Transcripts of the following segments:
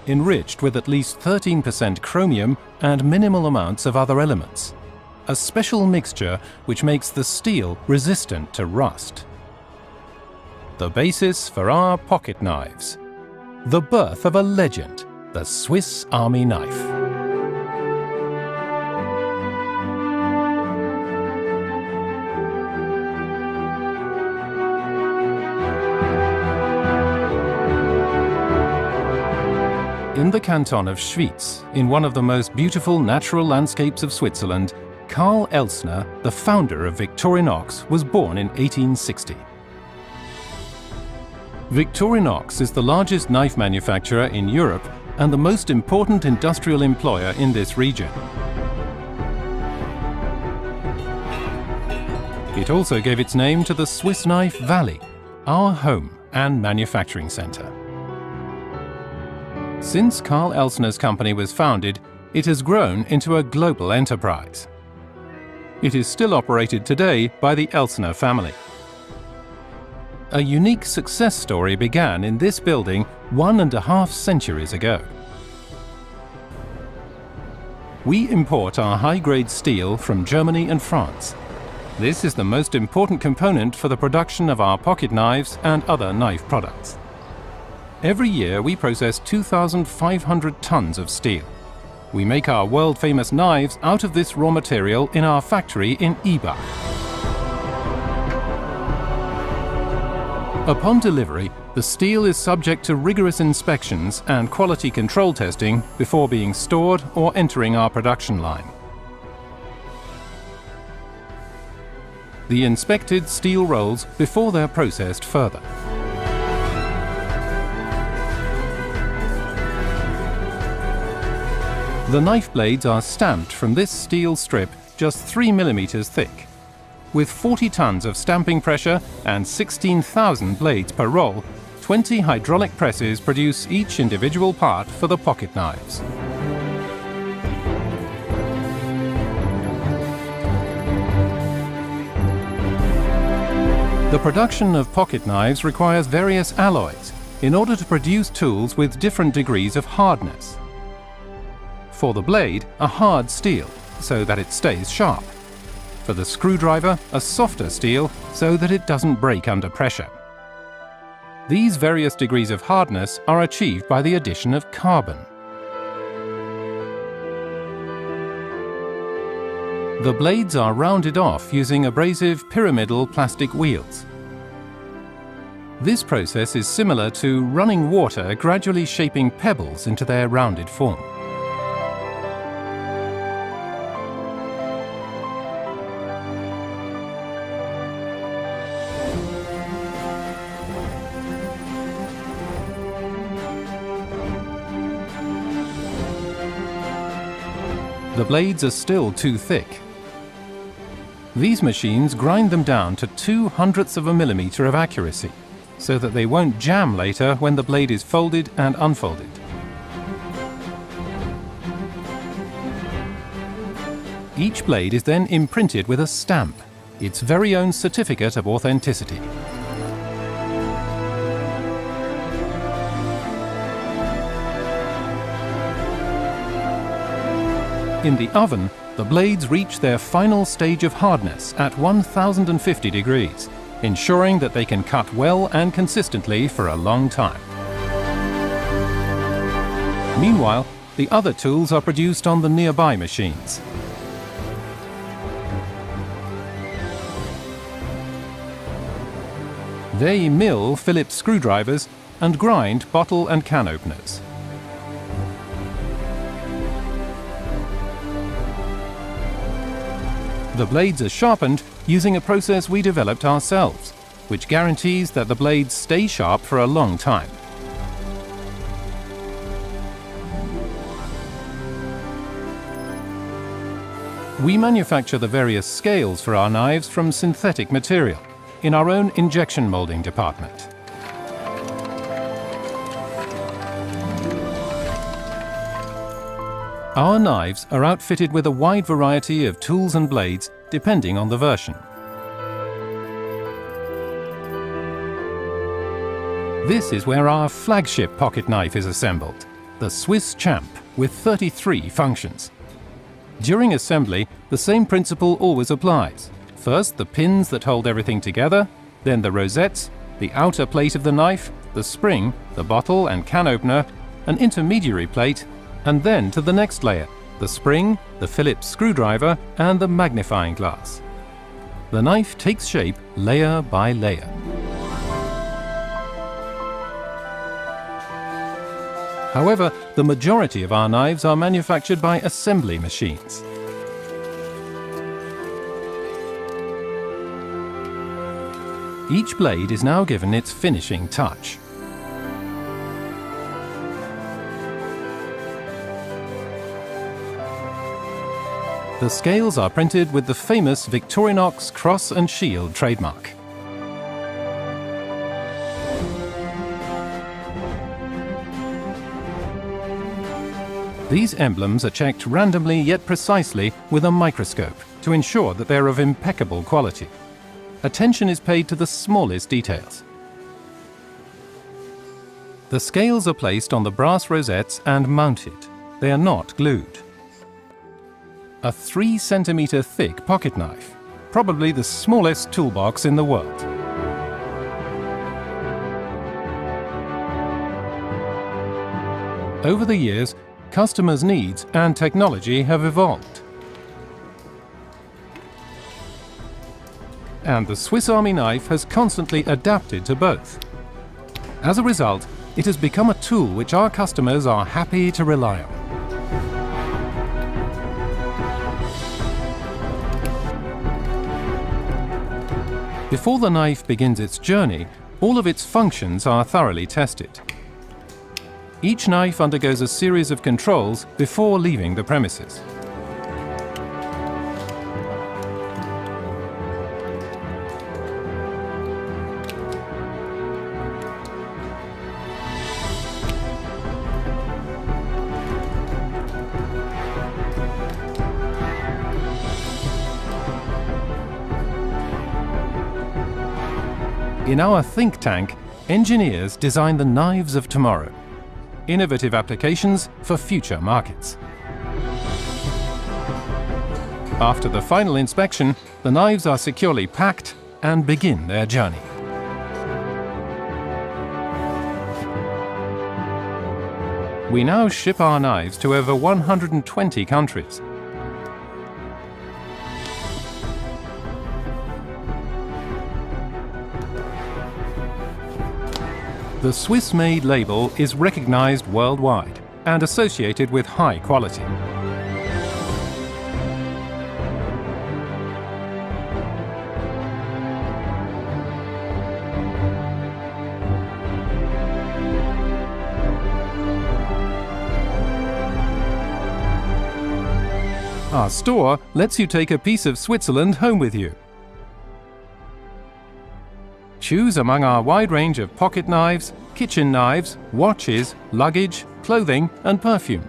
enriched with at least 13% chromium and minimal amounts of other elements. A special mixture which makes the steel resistant to rust. The basis for our pocket knives. The birth of a legend, the Swiss Army knife. In the canton of Schwyz, in one of the most beautiful natural landscapes of Switzerland, Karl Elstner, the founder of Victorinox, was born in 1860. Victorinox is the largest knife manufacturer in Europe and the most important industrial employer in this region. It also gave its name to the Swiss Knife Valley, our home and manufacturing center. Since Karl Elstner's company was founded, it has grown into a global enterprise. It is still operated today by the Elstner family. A unique success story began in this building 1.5 centuries ago. We import our high-grade steel from Germany and France. This is the most important component for the production of our pocket knives and other knife products. Every year we process 2,500 tons of steel. We make our world-famous knives out of this raw material in our factory in Ibach. Upon delivery, the steel is subject to rigorous inspections and quality control testing before being stored or entering our production line. The inspected steel rolls before they're processed further. The knife blades are stamped from this steel strip just 3 mm thick. With 40 tons of stamping pressure and 16,000 blades per roll, 20 hydraulic presses produce each individual part for the pocket knives. The production of pocket knives requires various alloys in order to produce tools with different degrees of hardness. For the blade, a hard steel, so that it stays sharp. For the screwdriver, a softer steel, so that it doesn't break under pressure. These various degrees of hardness are achieved by the addition of carbon. The blades are rounded off using abrasive pyramidal plastic wheels. This process is similar to running water gradually shaping pebbles into their rounded form. The blades are still too thick. These machines grind them down to 0.02 of a millimeter of accuracy, so that they won't jam later when the blade is folded and unfolded. Each blade is then imprinted with a stamp, its very own certificate of authenticity. In the oven, the blades reach their final stage of hardness at 1050 degrees, ensuring that they can cut well and consistently for a long time. Meanwhile, the other tools are produced on the nearby machines. They mill Phillips screwdrivers and grind bottle and can openers. The blades are sharpened using a process we developed ourselves, which guarantees that the blades stay sharp for a long time. We manufacture the various scales for our knives from synthetic material in our own injection molding department. Our knives are outfitted with a wide variety of tools and blades depending on the version. This is where our flagship pocket knife is assembled, the Swiss Champ, with 33 functions. During assembly, the same principle always applies. First, the pins that hold everything together, then the rosettes, the outer plate of the knife, the spring, the bottle and can opener, an intermediary plate, and then to the next layer, the spring, the Phillips screwdriver, and the magnifying glass. The knife takes shape layer by layer. However, the majority of our knives are manufactured by assembly machines. Each blade is now given its finishing touch. The scales are printed with the famous Victorinox cross and shield trademark. These emblems are checked randomly yet precisely with a microscope to ensure that they're of impeccable quality. Attention is paid to the smallest details. The scales are placed on the brass rosettes and mounted. They are not glued. A 3 centimeter thick pocket knife, probably the smallest toolbox in the world. Over the years, customers' needs and technology have evolved. And the Swiss Army knife has constantly adapted to both. As a result, it has become a tool which our customers are happy to rely on. Before the knife begins its journey, all of its functions are thoroughly tested. Each knife undergoes a series of controls before leaving the premises. In our think tank, engineers design the knives of tomorrow. Innovative applications for future markets. After the final inspection, the knives are securely packed and begin their journey. We now ship our knives to over 120 countries. The Swiss-made label is recognized worldwide and associated with high quality. Our store lets you take a piece of Switzerland home with you. Choose among our wide range of pocket knives, kitchen knives, watches, luggage, clothing and perfume.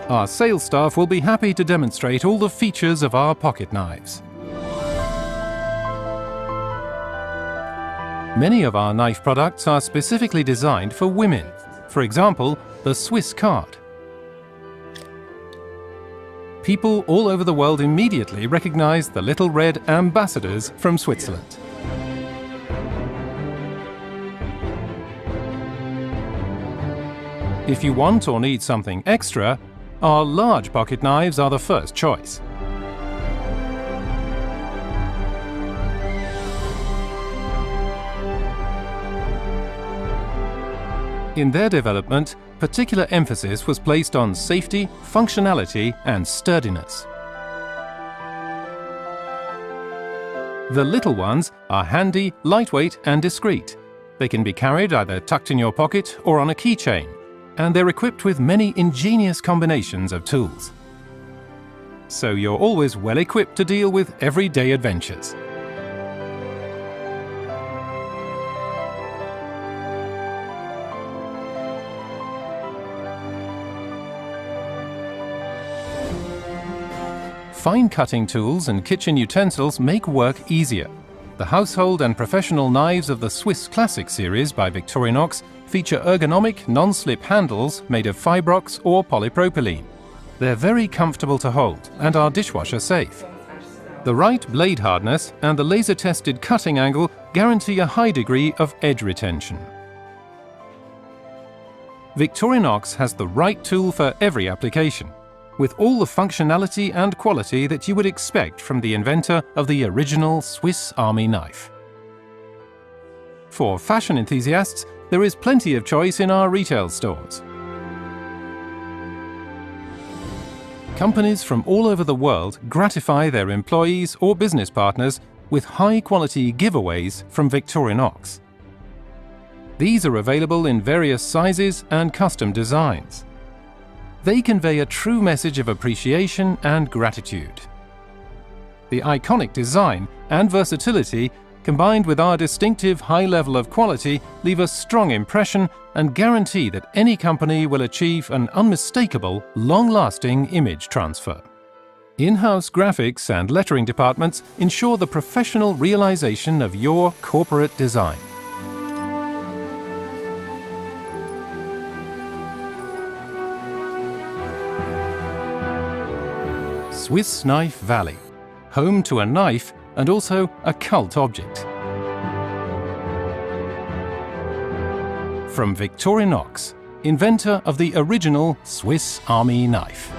Our sales staff will be happy to demonstrate all the features of our pocket knives. Many of our knife products are specifically designed for women. For example, the Swiss card. People all over the world immediately recognize the little red ambassadors from Switzerland. If you want or need something extra, our large pocket knives are the first choice. In their development, particular emphasis was placed on safety, functionality and sturdiness. The little ones are handy, lightweight and discreet. They can be carried either tucked in your pocket or on a keychain, and they're equipped with many ingenious combinations of tools. So you're always well equipped to deal with everyday adventures. Fine cutting tools and kitchen utensils make work easier. The household and professional knives of the Swiss Classic series by Victorinox feature ergonomic, non-slip handles made of fibrox or polypropylene. They're very comfortable to hold and are dishwasher safe. The right blade hardness and the laser-tested cutting angle guarantee a high degree of edge retention. Victorinox has the right tool for every application, with all the functionality and quality that you would expect from the inventor of the original Swiss Army knife. For fashion enthusiasts, there is plenty of choice in our retail stores. Companies from all over the world gratify their employees or business partners with high-quality giveaways from Victorinox. These are available in various sizes and custom designs. They convey a true message of appreciation and gratitude. The iconic design and versatility, combined with our distinctive high level of quality, leave a strong impression and guarantee that any company will achieve an unmistakable, long-lasting image transfer. In-house graphics and lettering departments ensure the professional realization of your corporate design. Swiss Knife Valley, home to a knife and also a cult object. From Victorinox, inventor of the original Swiss Army knife.